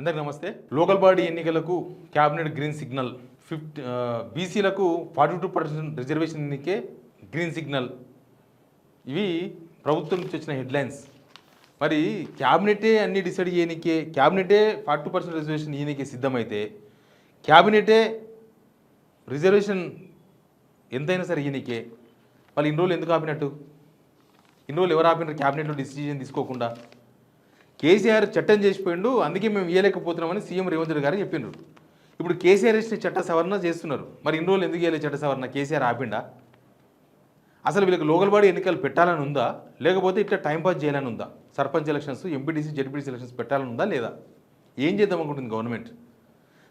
అందరికీ నమస్తే. Local body ఎన్నికలకు క్యాబినెట్ గ్రీన్ సిగ్నల్. బీసీలకు 42% రిజర్వేషన్ ఎన్నికే గ్రీన్ సిగ్నల్. ఇవి ప్రభుత్వం నుంచి వచ్చిన హెడ్లైన్స్. మరి క్యాబినెటే అన్ని డిసైడ్ చేయనికే, క్యాబినెటే 42% రిజర్వేషన్ ఈయనకే సిద్ధమైతే, క్యాబినెటే రిజర్వేషన్ ఎంతైనా సరే ఈయనకే, వాళ్ళు ఇన్ని రోజులు ఎందుకు ఆపినట్టు? ఇన్ని రోజులు ఎవరు ఆపినారు క్యాబినెట్లో డిసిజన్ తీసుకోకుండా? కేసీఆర్ చట్టం చేసిపోయిండు, అందుకే మేము ఇవ్వలేకపోతున్నామని సీఎం రేవంత్ రెడ్డి గారు చెప్పిండ్రు. ఇప్పుడు కేసీఆర్ ఇచ్చిన చట్ట సవరణ చేస్తున్నారు. మరి ఇన్ని రోజులు ఎందుకు ఇవ్వలేదు చట్ట సవరణ? కేసీఆర్ ఆపిండా? అసలు వీళ్ళకి లోకల్ బాడీ ఎన్నికలు పెట్టాలని ఉందా, లేకపోతే ఇట్లా టైంపాస్ చేయాలని ఉందా? Sarpanch elections, MPTC, ZPTC elections పెట్టాలని ఉందా లేదా? ఏం చేద్దాం అనుకుంటుంది గవర్నమెంట్?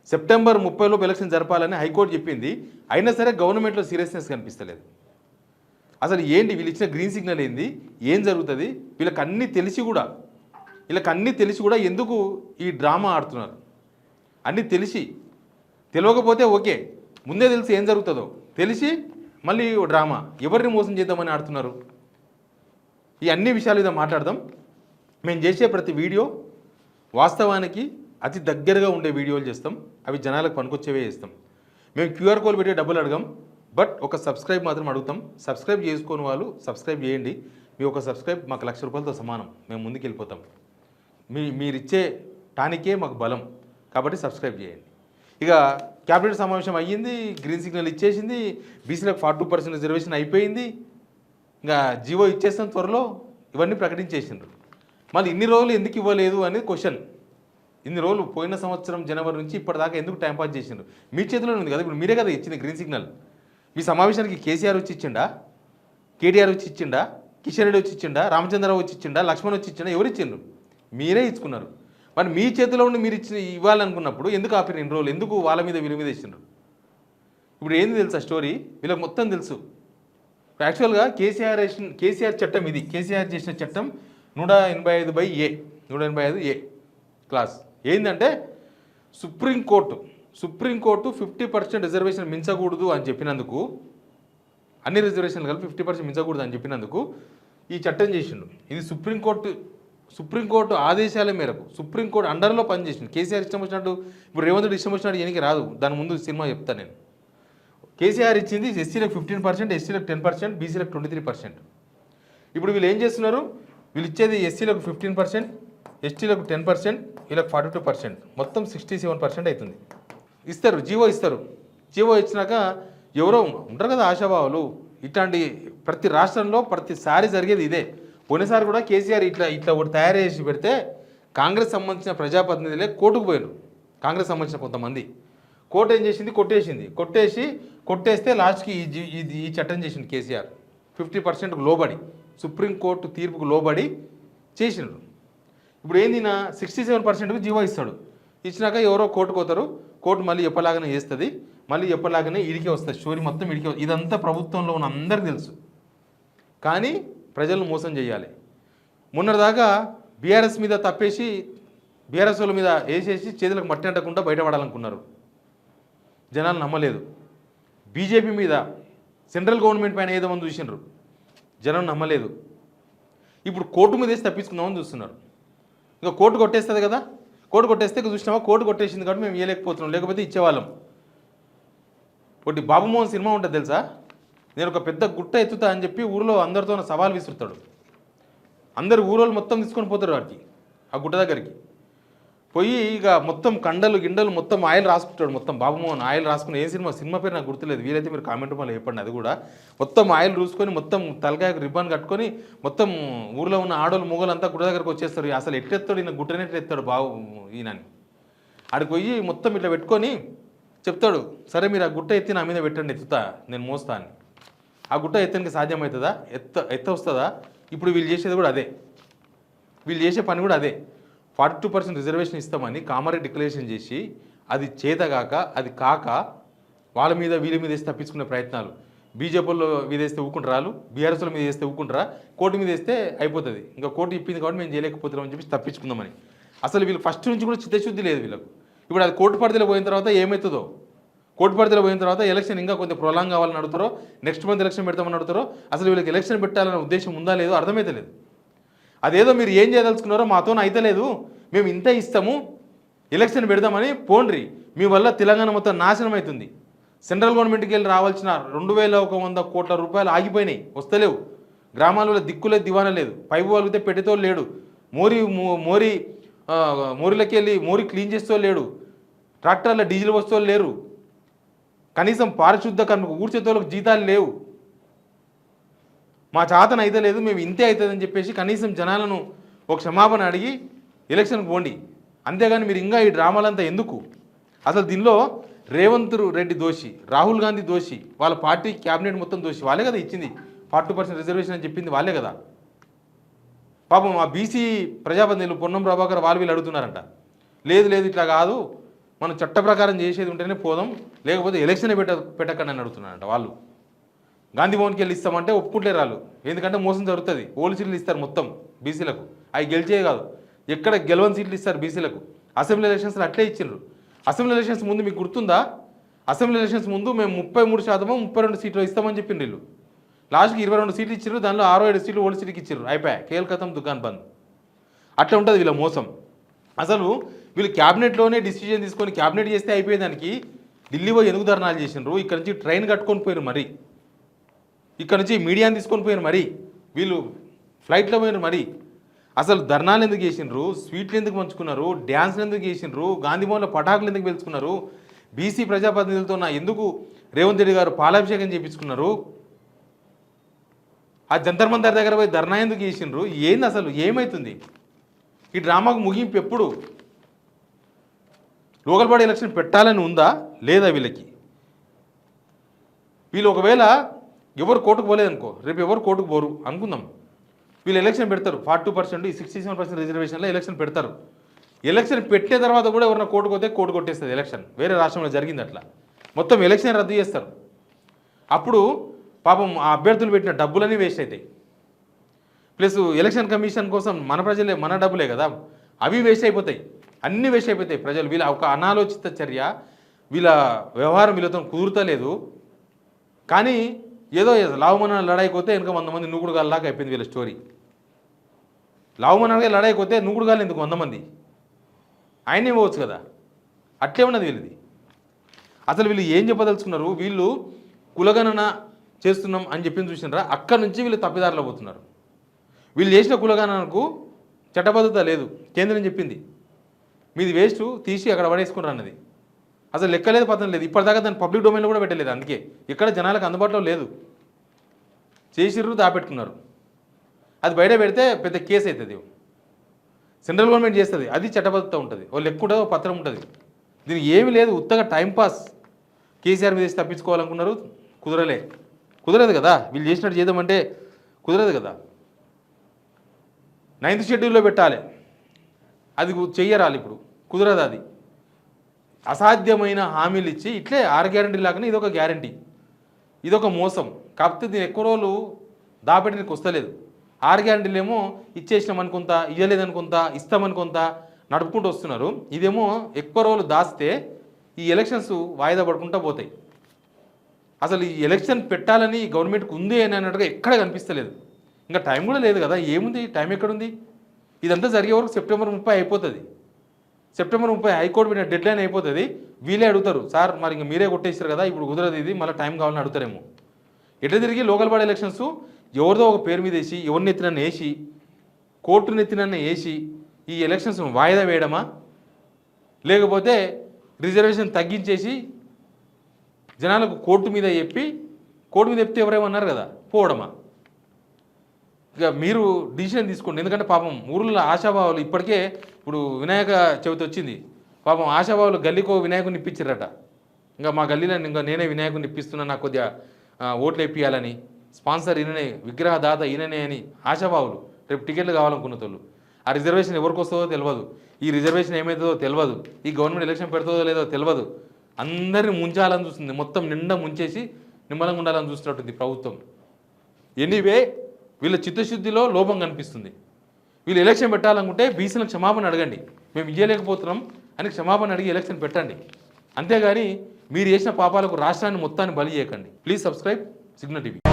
సెప్టెంబర్ 30లోపు ఎలక్షన్ జరపాలని హైకోర్టు చెప్పింది. అయినా సరే గవర్నమెంట్లో సీరియస్నెస్ కనిపిస్తలేదు. అసలు ఏంటి వీళ్ళు ఇచ్చిన గ్రీన్ సిగ్నల్ ఏంది? ఏం జరుగుతుంది? వీళ్ళకి అన్నీ తెలిసి కూడా ఎందుకు ఈ డ్రామా ఆడుతున్నారు? అన్నీ తెలియకపోతే ఓకే, ముందే తెలిసి ఏం జరుగుతుందో తెలిసి మళ్ళీ డ్రామా, ఎవరిని మోసం చేద్దామని ఆడుతున్నారు? ఈ అన్ని విషయాలు మీద మాట్లాడదాం. మేము చేసే ప్రతి వీడియో వాస్తవానికి అతి దగ్గరగా ఉండే వీడియోలు చేస్తాం. అవి జనాలకు పనికొచ్చేవే చేస్తాం. మేము క్యూఆర్ కోడ్ పెట్టి డబ్బులు అడగం, బట్ ఒక సబ్స్క్రైబ్ మాత్రం అడుగుతాం. సబ్స్క్రైబ్ చేసుకోని వాళ్ళు సబ్స్క్రైబ్ చేయండి. మీ ఒక సబ్స్క్రైబ్ మాకు ₹1,00,000తో సమానం. మేము ముందుకు వెళ్ళిపోతాం. మీరిచ్చే టానికే మాకు బలం, కాబట్టి సబ్స్క్రైబ్ చేయండి. ఇక క్యాబినెట్ సమావేశం అయ్యింది, గ్రీన్ సిగ్నల్ ఇచ్చేసింది, బీసీలకు 42% రిజర్వేషన్ అయిపోయింది, ఇంకా జీవో ఇచ్చేస్తాం త్వరలో, ఇవన్నీ ప్రకటించేసిండ్రు. మళ్ళీ ఇన్ని రోజులు ఎందుకు ఇవ్వలేదు అనేది క్వశ్చన్. ఇన్ని రోజులు పోయిన సంవత్సరం జనవరి నుంచి ఇప్పటిదాకా ఎందుకు టైంపాస్ చేసిండ్రు? మీ చేతిలోనే ఉంది కదా, ఇప్పుడు మీరే కదా ఇచ్చింది గ్రీన్ సిగ్నల్. మీ సమావేశానికి కేసీఆర్ వచ్చి ఇచ్చిండా, కేటీఆర్ వచ్చి ఇచ్చిండా, కిషన్ రెడ్డి వచ్చి ఇచ్చిండా, రామచంద్రరావు వచ్చి ఇచ్చిండా, లక్ష్మణ్ వచ్చి ఇచ్చిండా? ఎవరు ఇచ్చిండ్రు? మీరే ఇచ్చుకున్నారు. మరి మీ చేతిలో ఉండి మీరు ఇవ్వాలనుకున్నప్పుడు ఎందుకు ఆపిన ఇన్ని రోజులు? ఎందుకు వాళ్ళ మీద వీళ్ళ మీద ఇచ్చిండ్రు? ఇప్పుడు ఏంది తెలుసా స్టోరీ? వీళ్ళకి మొత్తం తెలుసు. యాక్చువల్గా కేసీఆర్ చట్టం ఇది. కేసీఆర్ చేసిన చట్టం 185A 185A క్లాస్ ఏంటంటే సుప్రీంకోర్టు 50% రిజర్వేషన్ మించకూడదు అని చెప్పినందుకు, అన్ని రిజర్వేషన్లు కలిపి 50% మించకూడదు అని చెప్పినందుకు ఈ చట్టం చేసిండు. ఇది సుప్రీంకోర్టు ఆదేశాల మేరకు సుప్రీంకోర్టు అండర్లో పనిచేసింది. కేసీఆర్ ఇష్టం వచ్చినట్టు, ఇప్పుడు రేవంత్ రెడ్డి ఇష్టం వచ్చినట్టు ఎనికి రాదు. దాని ముందు సినిమా చెప్తాను నేను. కేసీఆర్ ఇచ్చింది ఎస్సీలకు 15%, ఎస్సీలకు 10%, బీసీలకు 23%. ఇప్పుడు వీళ్ళు ఏం చేస్తున్నారు? వీళ్ళు ఇచ్చేది ఎస్సీలకు 15%, ఎస్టీలకు 10%, వీళ్ళకి 42%, మొత్తం 67% అవుతుంది. ఇస్తారు, జీవో ఇస్తారు. జీవో ఇచ్చినాక ఎవరో ఉంటారు కదా ఆశాభావాలు, ఇట్లాంటి ప్రతి రాష్ట్రంలో ప్రతిసారి జరిగేది ఇదే. పోయినసారి కూడా కేసీఆర్ ఇట్లా ఒకటి తయారు చేసి పెడితే కాంగ్రెస్ సంబంధించిన ప్రజాప్రతినిధులే కోర్టుకు పోయారు. కాంగ్రెస్ సంబంధించిన కొంతమంది కోర్టు ఏం చేసింది? కొట్టేస్తే లాస్ట్కి ఈ చట్టం చేసింది కేసీఆర్. 50%కు లోబడి, సుప్రీంకోర్టు తీర్పుకు లోబడి చేసినారు. ఇప్పుడు ఏంది? 67%కు జీవో ఇస్తాడు. ఇచ్చినాక ఎవరో కోర్టుకు పోతారు. కోర్టు మళ్ళీ ఎప్పలాగానే చేస్తుంది, మళ్ళీ ఎప్పలాగానే ఇడికి వస్తుంది. స్టోరీ మొత్తం ఇడికి. ఇదంతా ప్రభుత్వంలో ఉన్న అందరికీ తెలుసు. కానీ ప్రజలను మోసం చేయాలి. మొన్నటిదాకా బీఆర్ఎస్ మీద తప్పేసి, బీఆర్ఎస్ వాళ్ళ మీద వేసేసి చేతులకు మట్టి అంటకుండా బయటపడాలనుకున్నారు. జనాలు నమ్మలేదు. బీజేపీ మీద, సెంట్రల్ గవర్నమెంట్ పైన ఏదో మంది చూసినారు, జనం నమ్మలేదు. ఇప్పుడు కోర్టు మీద వేసి తప్పించుకుందామని చూస్తున్నారు. ఇంకా కోర్టు కొట్టేస్తుంది కదా, కోర్టు కొట్టేస్తే చూసినామా, కోర్టు కొట్టేసింది కాబట్టి మేము ఇవ్వలేకపోతున్నాం, లేకపోతే ఇచ్చేవాళ్ళం. ఒకటి బాబుమోహన్ సినిమా ఉంటుంది తెలుసా? నేను ఒక పెద్ద గుట్ట ఎత్తుతా అని చెప్పి ఊరిలో అందరితో సవాల్ విసురుతాడు. అందరు ఊరోళ్ళు మొత్తం తీసుకొని పోతారు వాటికి, ఆ గుట్ట దగ్గరికి పోయి ఇక మొత్తం కండలు గిండలు మొత్తం ఆయిల్ రాసుకుంటాడు. మొత్తం బాబుమోహన్ ఆయిల్ రాసుకుని, ఏ సినిమా పేరు నాకు గుర్తులేదు, వీలైతే మీరు కామెంట్ వల్ల చెప్పండి. అది కూడా మొత్తం ఆయిల్ రూసుకొని, మొత్తం తలకాయకు రిబ్బన్ కట్టుకొని, మొత్తం ఊరిలో ఉన్న ఆడోళ్ళు మొగలు అంతా గుట్ట దగ్గరకు వచ్చేస్తారు. అసలు ఎట్టెత్తాడు ఈయన, గుట్టనే ఎత్తాడు బాబు ఈయనని. ఆడికి పోయి మొత్తం ఇట్లా పెట్టుకొని చెప్తాడు, సరే మీరు ఆ గుట్ట ఎత్తి నా మీద పెట్టండి, ఎత్తుతా, నేను మోస్తా అని. ఆ గుట్ట ఎత్తడానికి సాధ్యమవుతుందా? ఎత్త వస్తుందా? ఇప్పుడు వీళ్ళు చేసేది కూడా అదే. వీళ్ళు చేసే పని కూడా అదే. 42% రిజర్వేషన్ ఇస్తామని కామారెడ్డి డిక్లరేషన్ చేసి, అది చేతగాక, అది కాక వాళ్ళ మీద వీళ్ళ మీద వేసి తప్పించుకునే ప్రయత్నాలు. బీజేపీలో మీద వేస్తే ఊకుంటారు, బీఆర్ఎస్ల మీద వేస్తే ఊకుంటారా, కోర్టు మీద వేస్తే అయిపోతుంది. ఇంకా కోర్టు ఇప్పింది కాబట్టి మేము చేయలేకపోతున్నామని చెప్పి తప్పించుకుందామని. అసలు వీళ్ళు ఫస్ట్ నుంచి కూడా చిత్తశుద్ధి లేదు వీళ్ళకు. ఇప్పుడు అది కోర్టు పరిధిలో పోయిన తర్వాత ఏమవుతుందో, కోర్టు పరిధిలో పోయిన తర్వాత ఎలక్షన్ ఇంకా కొంచెం ప్రొలాంగ్ కావాలని అడుగుతారో, నెక్స్ట్ మంత్ ఎలక్షన్ పెడతామని అడుగుతారో, అసలు వీళ్ళకి ఎలక్షన్ పెట్టాలనే ఉద్దేశం ఉందా లేదో అర్థమైతే లేదు. అదేదో మీరు ఏం చేయదలుచుకున్నారో మాతో అయితలేదు, మేము ఇంత ఇస్తాము, ఎలక్షన్ పెడదామని పోండ్రి, మీ వల్ల తెలంగాణ మొత్తం నాశనం అవుతుంది. సెంట్రల్ గవర్నమెంట్కి వెళ్ళి రావాల్సిన 2100 కోట్ల రూపాయలు ఆగిపోయినాయి, వస్తలేవు. గ్రామాలలో దిక్కులే దివానా లేదు, పైపు వాళ్ళితే పెట్టేతో లేడు, మోరీలకి వెళ్ళి మోరీ క్లీన్ చేస్తూ లేడు, ట్రాక్టర్ల డీజిల్ వస్తువులు లేరు, కనీసం పారిశుద్ధ కర్మకు ఊడ్చేతోళ్ళకు జీతాలు లేవు. మా చాతన అయితే లేదు, మేము ఇంతే అవుతుందని చెప్పేసి కనీసం జనాలను ఒక క్షమాపణ అడిగి ఎలక్షన్కి పోండి. అంతేగాని మీరు ఇంకా ఈ డ్రామాలంతా ఎందుకు? అసలు దీనిలో రేవంత్ రెడ్డి దోషి, రాహుల్ గాంధీ దోషి, వాళ్ళ పార్టీ క్యాబినెట్ మొత్తం దోషి. వాళ్ళే కదా ఇచ్చింది 40% రిజర్వేషన్ అని చెప్పింది, వాళ్ళే కదా. పాపం ఆ బీసీ ప్రజాప్రతినిధులు పొన్నం ప్రభాకర్ వాళ్ళు వీళ్ళు అడుగుతున్నారంట, లేదు లేదు ఇట్లా కాదు, మనం చట్ట ప్రకారం చేసేది ఉంటేనే పోదాం, లేకపోతే ఎలక్షన్ పెట్టకండి అని అడుగుతున్నారంట వాళ్ళు. గాంధీ భవన్కి వెళ్ళి ఇస్తామంటే ఒప్పుకుంటలేరు వాళ్ళు, ఎందుకంటే మోసం జరుగుతుంది. ఓల్డ్ సీట్లు ఇస్తారు మొత్తం బీసీలకు, అవి గెలిచే కాదు, ఎక్కడ గెలవని సీట్లు ఇస్తారు బీసీలకు. అసెంబ్లీ ఎలక్షన్స్లో అట్లే ఇచ్చిండ్రు. అసెంబ్లీ ఎలక్షన్స్ ముందు మీకు గుర్తుందా? అసెంబ్లీ ఎలక్షన్స్ ముందు మేము 33% 32 సీట్లు ఇస్తామని చెప్పిండ్రు వీళ్ళు. లాస్ట్కి 22 సీట్లు ఇచ్చారు, దానిలో 6-7 సీట్లు ఓల్డ్ సీట్కి ఇచ్చారు, అయిపోయా కేల్ కథం దుకాన్ బంద్. అట్లా ఉంటుంది వీళ్ళ మోసం. అసలు వీళ్ళు క్యాబినెట్లోనే డిసిజన్ తీసుకొని క్యాబినెట్ చేస్తే అయిపోయేదానికి ఢిల్లీ పోయి ఎందుకు ధర్నాలు చేసినారు? ఇక్కడ నుంచి ట్రైన్ కట్టుకొని పోయారు, మరి ఇక్కడ నుంచి మీడియాని తీసుకొని పోయారు, మరి వీళ్ళు ఫ్లైట్లో పోయారు. మరి అసలు ధర్నాలు ఎందుకు చేసినారు? స్వీట్లు ఎందుకు పంచుకున్నారు? డ్యాన్స్లు ఎందుకు చేసినారు? గాంధీ భవన్లో పటాకులు ఎందుకు పెంచుకున్నారు? బీసీ ప్రజాప్రతినిధులతో ఎందుకు రేవంత్ రెడ్డి గారు పాలాభిషేకం చేయించుకున్నారు? ఆ జంతర్ మంతర్ దగ్గర పోయి ధర్నా ఎందుకు చేసినారు? ఏంది అసలు ఏమవుతుంది? ఈ డ్రామాకు ముగింపు ఎప్పుడు? లోకల్ బాడీ ఎలక్షన్ పెట్టాలని ఉందా లేదా వీళ్ళకి? వీళ్ళు ఒకవేళ ఎవరు కోర్టుకు పోలేదనుకో, రేపు ఎవరు కోర్టుకు పోరు అనుకుందాం, వీళ్ళు ఎలక్షన్ పెడతారు, 42% 67% రిజర్వేషన్లో ఎలక్షన్ పెడతారు. ఎలక్షన్ పెట్టే తర్వాత కూడా ఎవరైనా కోర్టుకు పోతే కోర్టు కొట్టేస్తుంది ఎలక్షన్. వేరే రాష్ట్రంలో జరిగింది అట్లా, మొత్తం ఎలక్షన్ రద్దు చేస్తారు. అప్పుడు పాపం ఆ అభ్యర్థులు పెట్టిన డబ్బులన్నీ వేస్ట్ అవుతాయి. ప్లస్ ఎలక్షన్ కమిషన్ కోసం మన ప్రజలే, మన డబ్బులే కదా, అవి వేస్ట్ అయిపోతాయి, అన్నీ వేస్ట్ అయిపోతాయి. ప్రజలు వీళ్ళ ఒక అనాలోచిత చర్య, వీళ్ళ వ్యవహారం వీళ్ళతో కుదురుతలేదు. కానీ ఏదో లావుమన లడాయిపోతే వెనక 100 మంది నూకుడుగాల్లాగా అయిపోయింది వీళ్ళ స్టోరీ. లావుమనగా లడాయిపోతే నూకుడుగాలు ఎందుకు 100 మంది? ఆయనే పోవచ్చు కదా, అట్లే ఉన్నది వీళ్ళది. అసలు వీళ్ళు ఏం చెప్పదలుచుకున్నారు? వీళ్ళు కులగణన చేస్తున్నాం అని చెప్పింది చూసినారా, అక్కడి నుంచి వీళ్ళు తప్పిదారులు పోతున్నారు. వీళ్ళు చేసిన కులగణనకు చట్టబద్ధత లేదు, కేంద్రం చెప్పింది మీది వేస్ట్, తీసి అక్కడ పడేసుకున్నారు అన్నది. అసలు లెక్కలేదు, పద్ధతి లేదు. ఇప్పటిదాకా దాన్ని పబ్లిక్ డొమైన్లో కూడా పెట్టలేదు, అందుకే ఇక్కడ జనాలకు అందుబాటులో లేదు. చేసిర్రు, దాపెట్టుకున్నారు. అది బయట పెడితే పెద్ద కేసు అవుతుంది. సెంట్రల్ గవర్నమెంట్ చేస్తుంది, అది చట్టబద్ధత ఉంటుంది, ఓ లెక్క ఉంటుంది, ఓ పత్రం ఉంటుంది. దీనికి ఏమీ లేదు, ఉత్తగా టైంపాస్. కేసీఆర్ మీద తప్పించుకోవాలనుకున్నారు, కుదరదు కదా. వీళ్ళు చేసినట్టు చేద్దామంటే కుదరదు కదా. 9th షెడ్యూల్లో పెట్టాలి, అది చెయ్యరాలి, ఇప్పుడు కుదరదు. అది అసాధ్యమైన హామీలు ఇచ్చి ఇట్లే 6 గ్యారంటీ లాగానే ఇదొక గ్యారంటీ, ఇదొక మోసం. కాకపోతే దీని ఎక్కువ రోజులు దాపెట్టడానికి వస్తలేదు. 6 గ్యారంటీలు ఏమో ఇచ్చేసినామని కొంత, ఇవ్వలేదని కొంత, ఇస్తామని కొంత నడుపుకుంటూ వస్తున్నారు. ఇదేమో ఎక్కువ రోజులు దాస్తే ఈ ఎలక్షన్స్ వాయిదా పడుకుంటూ పోతాయి. అసలు ఈ ఎలక్షన్ పెట్టాలని గవర్నమెంట్కి ఉంది అని అన్నట్టుగా ఎక్కడ కనిపిస్తలేదు. ఇంకా టైం కూడా లేదు కదా, ఏముంది టైం ఎక్కడుంది? ఇదంతా జరిగే వరకు సెప్టెంబర్ 30 అయిపోతుంది. సెప్టెంబర్ 30 హైకోర్టు పెట్టిన డెడ్లైన్ అయిపోతుంది. వీళ్ళే అడుగుతారు, సార్ మరి ఇంక మీరే కొట్టేస్తారు కదా, ఇప్పుడు కుదరదు, ఇది మళ్ళీ టైం కావాలని అడుగుతారేమో. ఎట్లా తిరిగి లోకల్ బాడీ ఎలక్షన్స్ ఎవరిదో ఒక పేరు మీద వేసి, ఎవరిని ఎత్తినన్ను వేసి, కోర్టుని ఎత్తినన్ను వేసి ఈ ఎలక్షన్స్ వాయిదా వేయడమా, లేకపోతే రిజర్వేషన్ తగ్గించేసి జనాలకు కోర్టు మీద చెప్తే ఎవరేమన్నారు కదా పోవడమా? ఇక మీరు డిసిషన్ తీసుకోండి. ఎందుకంటే పాపం ఊర్లో ఆశాభావాలు ఇప్పటికే, ఇప్పుడు వినాయక చవితి వచ్చింది, పాపం ఆశాభావాలు గల్లీకో వినాయకుని ఇప్పించారట. ఇంకా మా గల్లీలో ఇంకా నేనే వినాయకుని ఇప్పిస్తున్నా, నాకు కొద్దిగా ఓట్లు వేపియాలని, స్పాన్సర్ ఈయననే, విగ్రహదాత ఈయననే అని ఆశాభావులు. రేపు టికెట్లు కావాలనుకున్న వాళ్ళు. ఆ రిజర్వేషన్ ఎవరికి వస్తుందో తెలియదు, ఈ రిజర్వేషన్ ఏమవుతుందో తెలియదు, ఈ గవర్నమెంట్ ఎలక్షన్ పెడుతుందో లేదో తెలియదు. అందరినీ ముంచాలని చూస్తుంది, మొత్తం నిండా ముంచేసి నిమ్మలంగా ఉండాలని చూస్తున్నట్టుంది ప్రభుత్వం. ఎనీవే వీళ్ళ చిత్తశుద్ధిలో లోపం కనిపిస్తుంది. వీళ్ళు ఎలక్షన్ పెట్టాలనుకుంటే బీసీలకు క్షమాపణ అడగండి, మేము ఇవ్వలేకపోతున్నాం అని క్షమాపణ అడిగి ఎలక్షన్ పెట్టండి. అంతేగాని మీరు చేసిన పాపాలకు రాష్ట్రాన్ని మొత్తాన్ని బలి చేయకండి. Please subscribe signal TV.